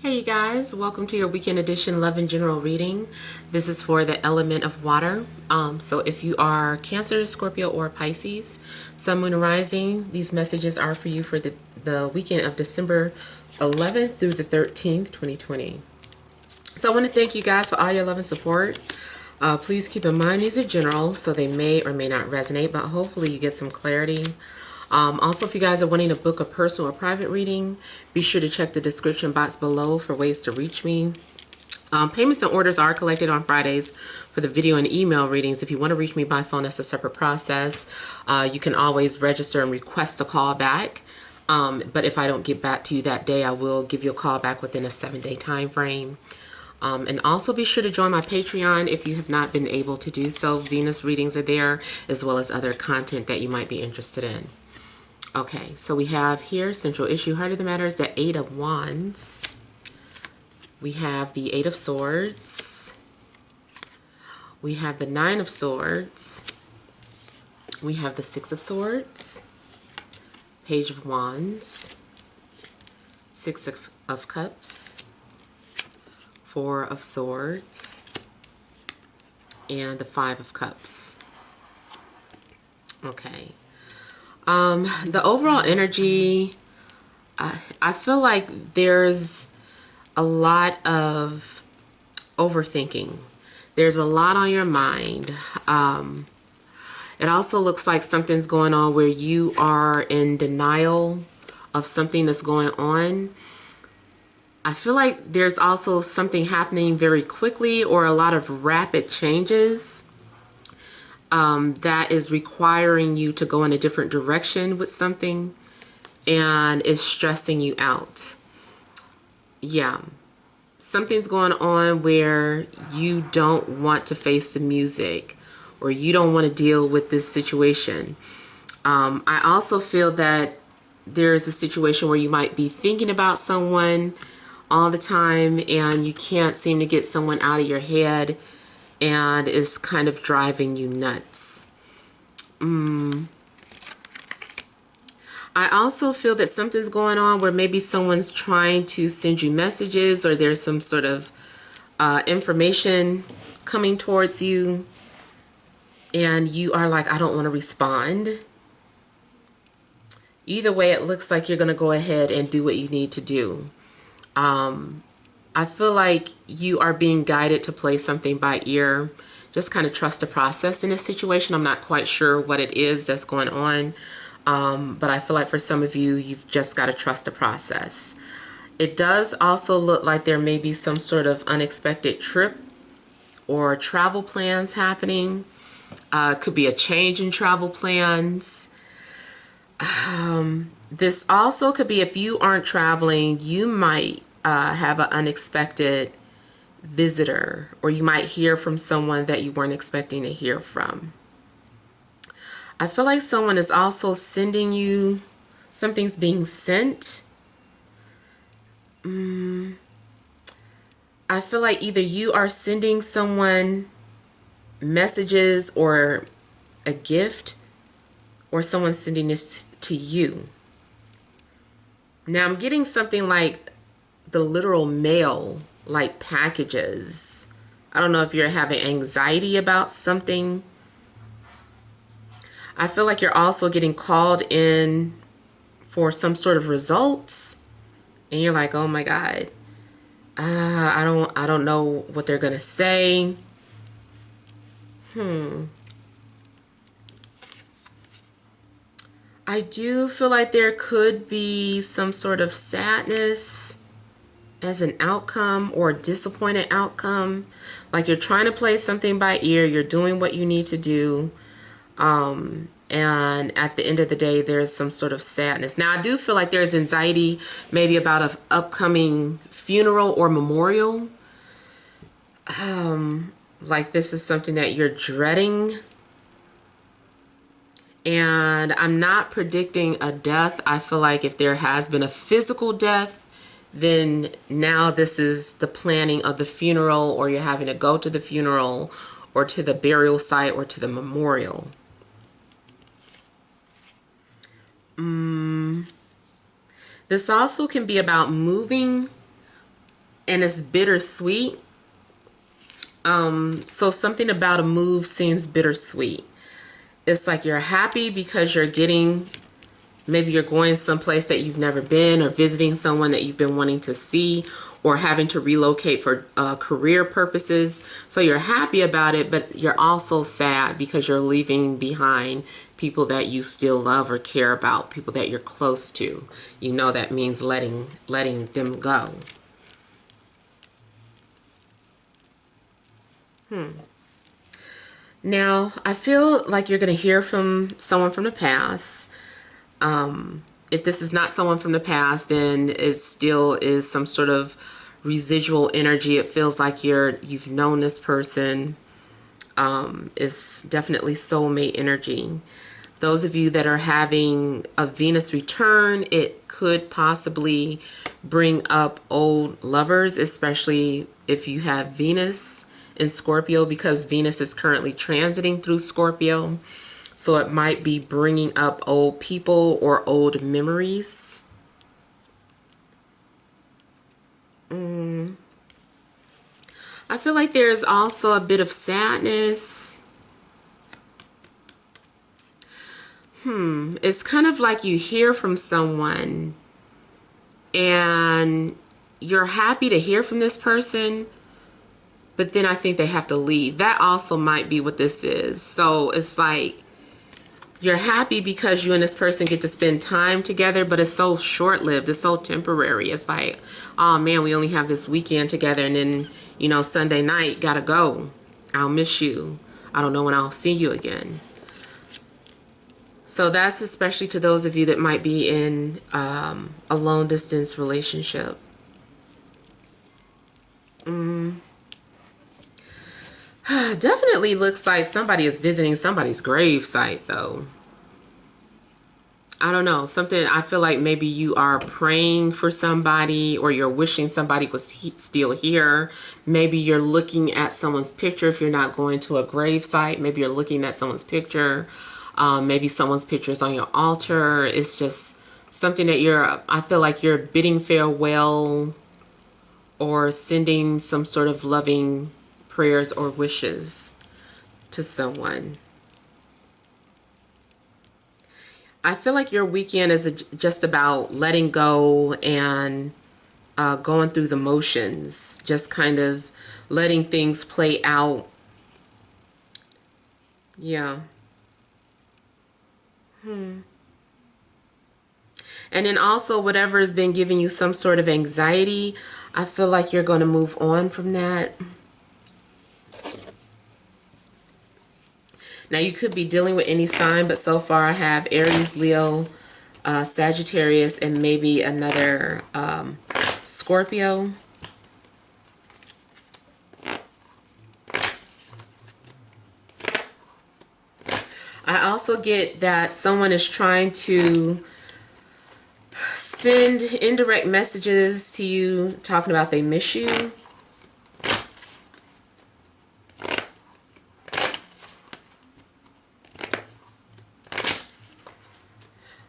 Hey you guys, welcome to your weekend edition Love and General reading. This is for the element of water. So if you are Cancer, Scorpio, or Pisces, Sun, Moon, and Rising, these messages are for you for the weekend of December 11th through the 13th, 2020. So I want to thank you guys for all your love and support. Please keep in mind these are general, so they may or may not resonate, but hopefully you get some clarity. Also, if you guys are wanting to book a personal or private reading, be sure to check the description box below for ways to reach me. Payments and orders are collected on Fridays for the video and email readings. If you want to reach me by phone, that's a separate process. You can always register and request a call back. But if I don't get back to you that day, I will give you a call back within a 7-day time frame. And also be sure to join my Patreon if you have not been able to do so. Venus readings are there, as well as other content that you might be interested in. Okay, so we have here, central issue, heart of the matter is the 8 of Wands. We have the 8 of Swords. We have the 9 of Swords. We have the 6 of Swords. Page of Wands. 6 of Cups. 4 of Swords. And the 5 of Cups. Okay. The overall energy, I feel like there's a lot of overthinking. There's a lot on your mind. It also looks like something's going on where you are in denial of something that's going on. I feel like there's also something happening very quickly or a lot of rapid changes. That is requiring you to go in a different direction with something and is stressing you out. Yeah. Something's going on where you don't want to face the music or you don't want to deal with this situation. I also feel that there's a situation where you might be thinking about someone all the time and you can't seem to get someone out of your head, and is kind of driving you nuts. I also feel that something's going on where maybe someone's trying to send you messages, or there's some sort of information coming towards you, and you are like, I don't want to respond. Either way, it looks like you're going to go ahead and do what you need to do. I feel like you are being guided to play something by ear. Just kind of trust the process in this situation. I'm not quite sure what it is that's going on. But I feel like for some of you, you've just got to trust the process. It does also look like there may be some sort of unexpected trip or travel plans happening. Could be a change in travel plans. This also could be, if you aren't traveling, you might have an unexpected visitor, or you might hear from someone that you weren't expecting to hear from. I feel like someone is also sending you, something's being sent. I feel like either you are sending someone messages or a gift, or someone's sending this to you. Now I'm getting something like the literal mail, like packages. I don't know if you're having anxiety about something. I feel like you're also getting called in for some sort of results, and you're like, oh my God, I don't know what they're gonna say. I do feel like there could be some sort of sadness as an outcome, or a disappointed outcome. Like you're trying to play something by ear, you're doing what you need to do, and at the end of the day there's some sort of sadness. Now I do feel like there's anxiety maybe about an upcoming funeral or memorial. Like this is something that you're dreading. And I'm not predicting a death. I feel like if there has been a physical death, then now this is the planning of the funeral, or you're having to go to the funeral or to the burial site or to the memorial. This also can be about moving and it's bittersweet. So something about a move seems bittersweet. It's like you're happy because you're getting, maybe you're going someplace that you've never been, or visiting someone that you've been wanting to see, or having to relocate for career purposes. So you're happy about it, but you're also sad because you're leaving behind people that you still love or care about, people that you're close to. You know that means letting them go. Now, I feel like you're going to hear from someone from the past. If this is not someone from the past, then it still is some sort of residual energy. It feels like you've known this person. It's definitely soulmate energy. Those of you that are having a Venus return, it could possibly bring up old lovers, especially if you have Venus in Scorpio, because Venus is currently transiting through Scorpio. So it might be bringing up old people or old memories. I feel like there's also a bit of sadness. It's kind of like you hear from someone and you're happy to hear from this person, but then I think they have to leave. That also might be what this is. So it's like you're happy because you and this person get to spend time together, but it's so short-lived. It's so temporary. It's like, oh man, we only have this weekend together, and then, you know, Sunday night, gotta go. I'll miss you. I don't know when I'll see you again. So that's especially to those of you that might be in a long distance relationship. Definitely looks like somebody is visiting somebody's grave site, though. I don't know, something, I feel like maybe you are praying for somebody, or you're wishing somebody was still here. Maybe you're looking at someone's picture. If you're not going to a grave site, maybe you're looking at someone's picture. Maybe someone's picture is on your altar. It's just something that I feel like you're bidding farewell or sending some sort of loving prayers or wishes to someone. I feel like your weekend is just about letting go and going through the motions, just kind of letting things play out. Yeah. And then also whatever has been giving you some sort of anxiety, I feel like you're going to move on from that. Now you could be dealing with any sign, but so far I have Aries, Leo, Sagittarius, and maybe another Scorpio. I also get that someone is trying to send indirect messages to you talking about they miss you.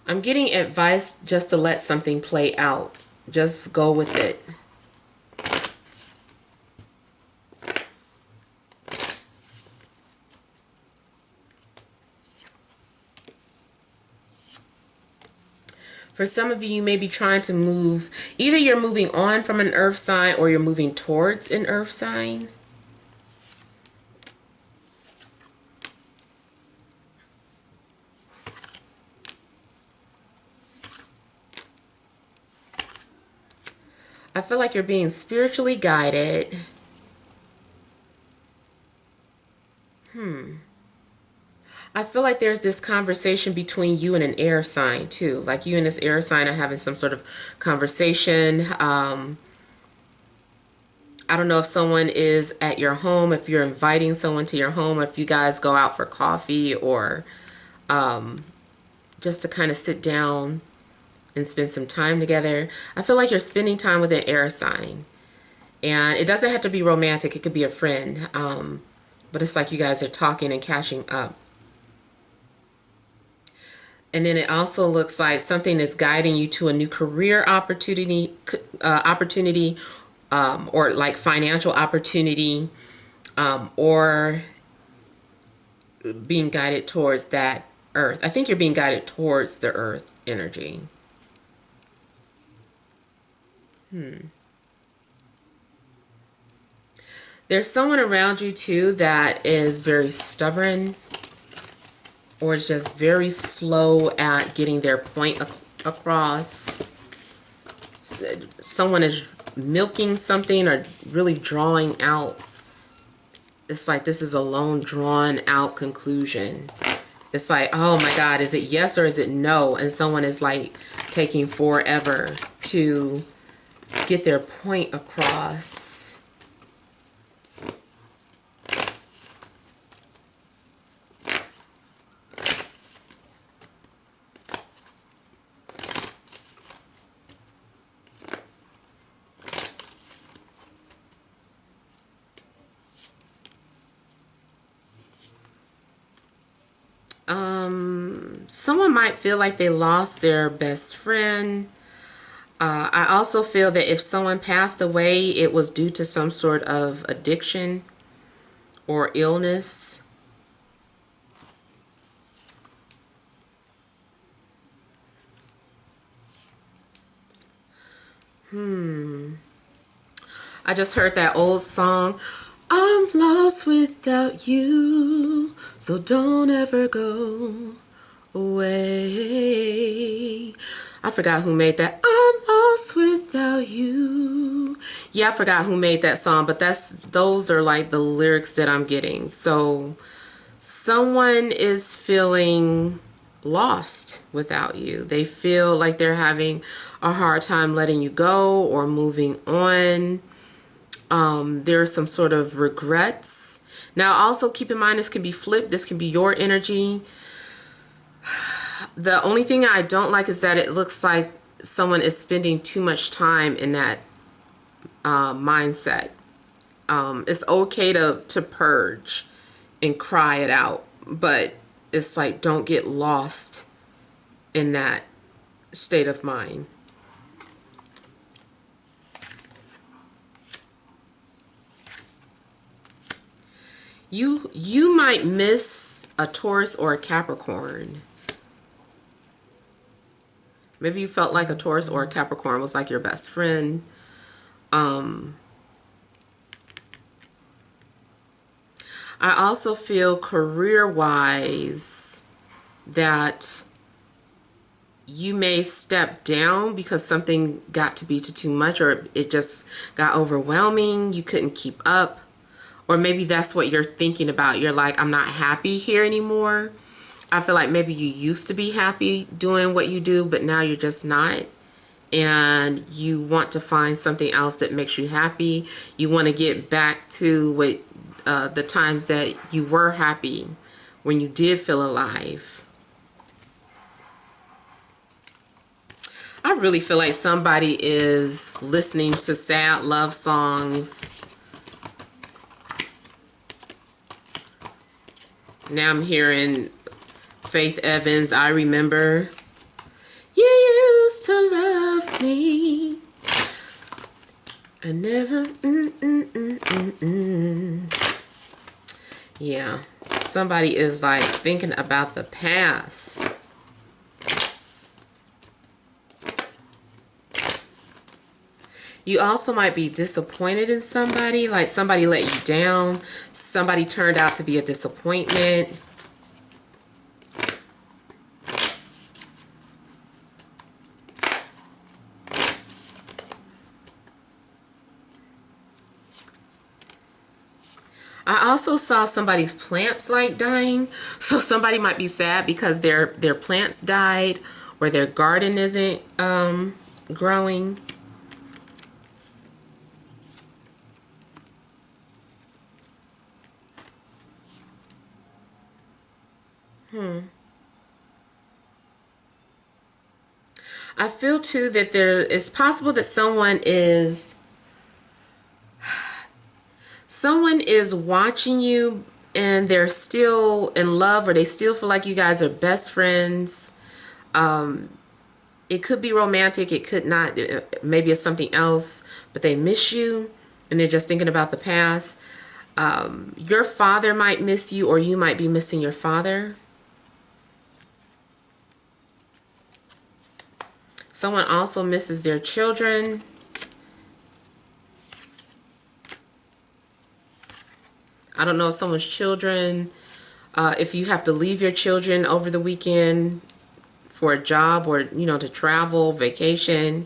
I'm getting advice just to let something play out. Just go with it. For some of you, you may be trying to move, either you're moving on from an earth sign or you're moving towards an earth sign. I feel like you're being spiritually guided. I feel like there's this conversation between you and an air sign too. Like you and this air sign are having some sort of conversation. I don't know if someone is at your home, if you're inviting someone to your home, if you guys go out for coffee, or just to kind of sit down and spend some time together. I feel like you're spending time with an air sign. And it doesn't have to be romantic. It could be a friend. But it's like you guys are talking and catching up. And then it also looks like something is guiding you to a new career opportunity, or like financial opportunity, or being guided towards that earth. I think you're being guided towards the earth energy. There's someone around you too that is very stubborn, or is just very slow at getting their point across. Someone is milking something or really drawing out. It's like this is a long, drawn out conclusion. It's like, oh my God, is it yes or is it no? And someone is like taking forever to get their point across. Someone might feel like they lost their best friend. I also feel that if someone passed away, it was due to some sort of addiction or illness. I just heard that old song, I'm lost without you, so don't ever go away. I forgot who made that. I'm lost without you. Yeah, I forgot who made that song, but those are like the lyrics that I'm getting. So someone is feeling lost without you. They feel like they're having a hard time letting you go or moving on. There's some sort of regrets. Now also keep in mind, this can be flipped. This can be your energy. The only thing I don't like is that it looks like someone is spending too much time in that mindset. It's okay to purge and cry it out, but it's like don't get lost in that state of mind. You might miss a Taurus or a Capricorn. Maybe you felt like a Taurus or a Capricorn was like your best friend. I also feel career-wise that you may step down because something got to be too much, or it just got overwhelming. You couldn't keep up. Or maybe that's what you're thinking about. You're like, I'm not happy here anymore. I feel like maybe you used to be happy doing what you do, but now you're just not. And you want to find something else that makes you happy. You want to get back to what the times that you were happy, when you did feel alive. I really feel like somebody is listening to sad love songs. Now I'm hearing Faith Evans, I Remember. You used to love me. I never, Yeah, somebody is like thinking about the past. You also might be disappointed in somebody, like somebody let you down. Somebody turned out to be a disappointment. I also saw somebody's plants like dying. So somebody might be sad because their plants died, or their garden isn't growing. I feel too that it's possible that someone is watching you and they're still in love, or they still feel like you guys are best friends. It could be romantic, it could not, maybe it's something else, but they miss you and they're just thinking about the past. Your father might miss you, or you might be missing your father. Someone also misses their children. I don't know if someone's children, if you have to leave your children over the weekend for a job, or, you know, to travel, vacation,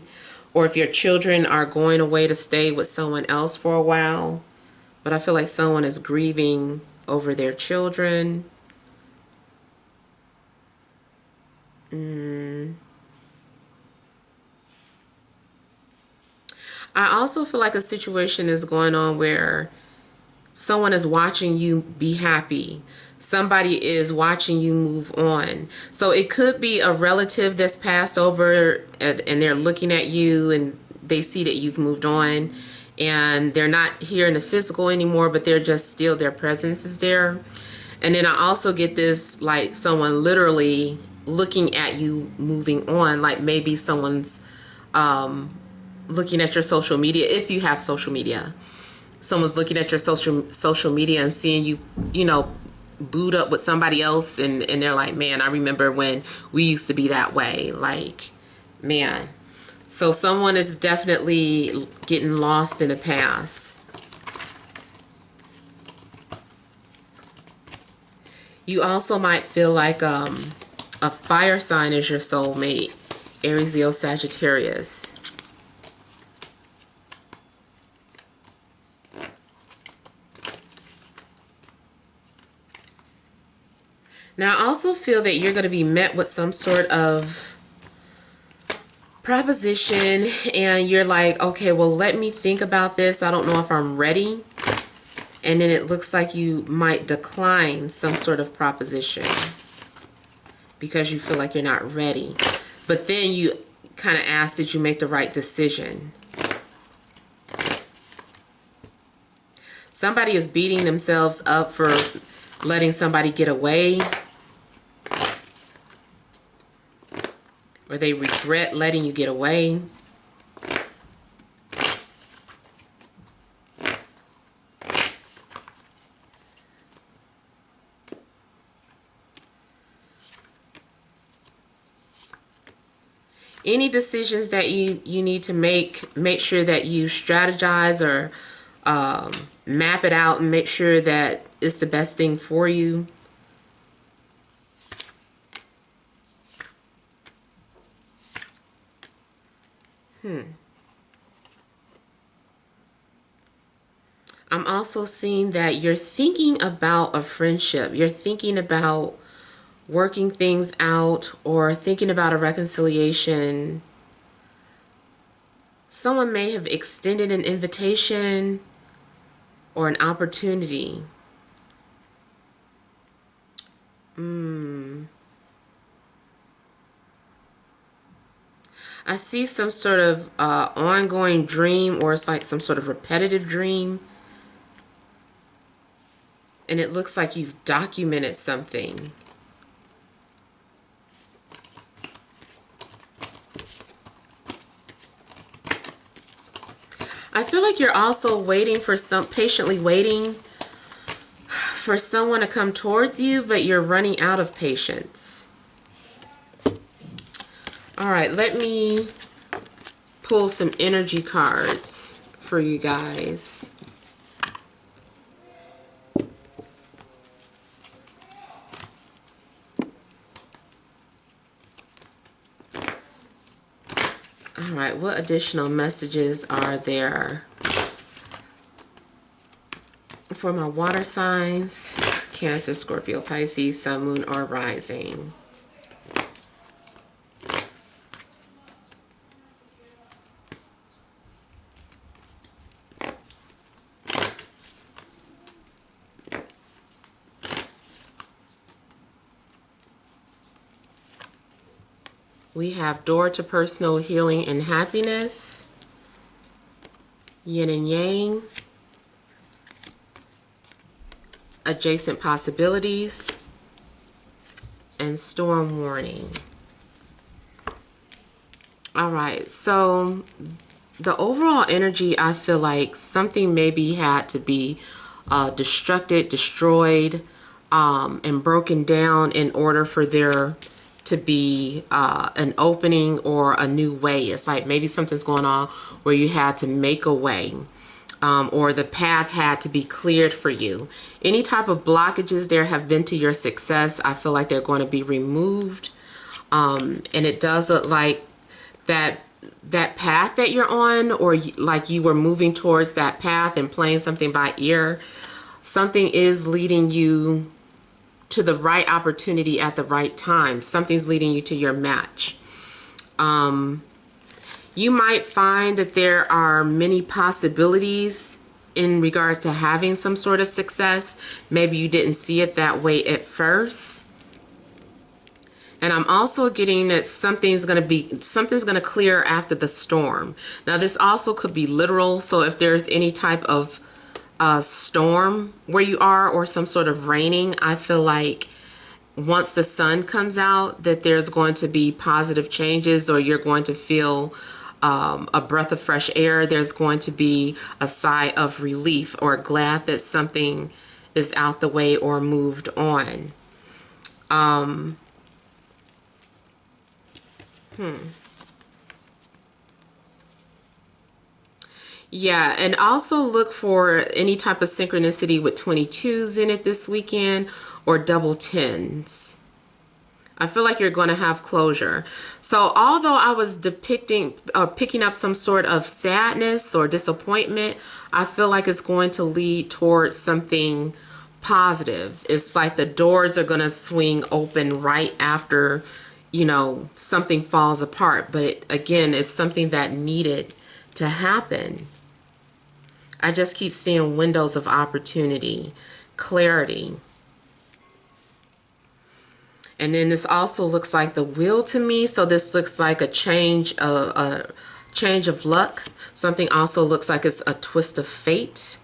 or if your children are going away to stay with someone else for a while. But I feel like someone is grieving over their children. I also feel like a situation is going on where someone is watching you be happy. Somebody is watching you move on. So it could be a relative that's passed over, and they're looking at you and they see that you've moved on, and they're not here in the physical anymore, but they're just still, their presence is there. And then I also get this, like, someone literally looking at you moving on, like maybe someone's looking at your social media, if you have social media. Someone's looking at your social media and seeing you, you know, boot up with somebody else, and they're like, man, I remember when we used to be that way. Like, man. So someone is definitely getting lost in the past. You also might feel like a fire sign is your soulmate. Aries, Leo, Sagittarius. Now, I also feel that you're going to be met with some sort of proposition, and you're like, okay, well, let me think about this. I don't know if I'm ready. And then it looks like you might decline some sort of proposition because you feel like you're not ready. But then you kind of ask, did you make the right decision? Somebody is beating themselves up for letting somebody get away, or they regret letting you get away. Any decisions that you need to make sure that you strategize, or map it out and make sure that it's the best thing for you. I'm also seeing that you're thinking about a friendship. You're thinking about working things out, or thinking about a reconciliation. Someone may have extended an invitation or an opportunity. I see some sort of ongoing dream, or it's like some sort of repetitive dream. And it looks like you've documented something. I feel like you're also waiting for patiently waiting for someone to come towards you, but you're running out of patience. All right, let me pull some energy cards for you guys. All right, what additional messages are there for my water signs? Cancer, Scorpio, Pisces, Sun, Moon, or Rising. We have door to personal healing and happiness, yin and yang, adjacent possibilities, and storm warning. All right, so the overall energy, I feel like something maybe had to be destroyed, and broken down in order for there to be an opening or a new way. It's like maybe something's going on where you had to make a way, or the path had to be cleared for you. Any type of blockages there have been to your success, I feel like they're going to be removed. And it does look like that path that you're on, or like you were moving towards that path and playing something by ear, something is leading you to the right opportunity at the right time. Something's leading you to your match. You might find that there are many possibilities in regards to having some sort of success. Maybe you didn't see it that way at first. And I'm also getting that something's going to clear after the storm. Now, this also could be literal. So if there's any type of storm where you are, or some sort of raining, I feel like once the sun comes out, that there's going to be positive changes, or you're going to feel a breath of fresh air. There's going to be a sigh of relief, or glad that something is out the way or moved on. Yeah, and also look for any type of synchronicity with 22s in it this weekend, or double tens. I feel like you're going to have closure. So although I was depicting or picking up some sort of sadness or disappointment, I feel like it's going to lead towards something positive. It's like the doors are going to swing open right after, you know, something falls apart. But again, it's something that needed to happen. I just keep seeing windows of opportunity, clarity. And then this also looks like the wheel to me. So this looks like a change of luck. Something also looks like it's a twist of fate.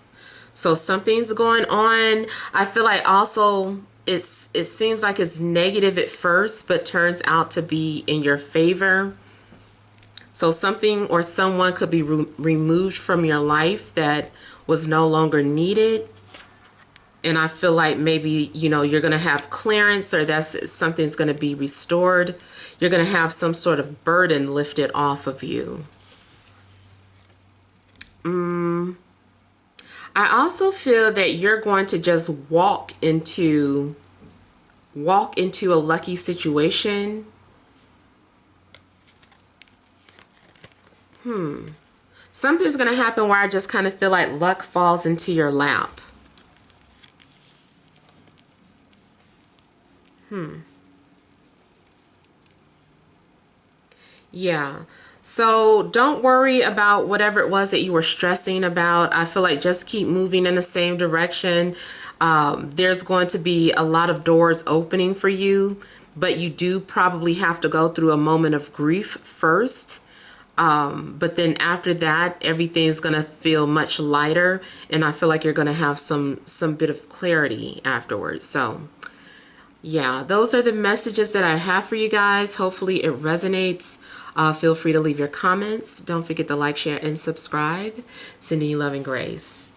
So something's going on. I feel like also it seems like it's negative at first, but turns out to be in your favor. So something or someone could be removed from your life that was no longer needed. And I feel like maybe, you know, you're going to have clearance, or something's going to be restored. You're going to have some sort of burden lifted off of you. I also feel that you're going to just walk into a lucky situation. Something's going to happen where I just kind of feel like luck falls into your lap. Yeah. So don't worry about whatever it was that you were stressing about. I feel like just keep moving in the same direction. There's going to be a lot of doors opening for you, but you do probably have to go through a moment of grief first. But then after that, everything's going to feel much lighter, and I feel like you're going to have some bit of clarity afterwards. So yeah, those are the messages that I have for you guys. Hopefully it resonates. Feel free to leave your comments. Don't forget to like, share, and subscribe. Sending you love and grace.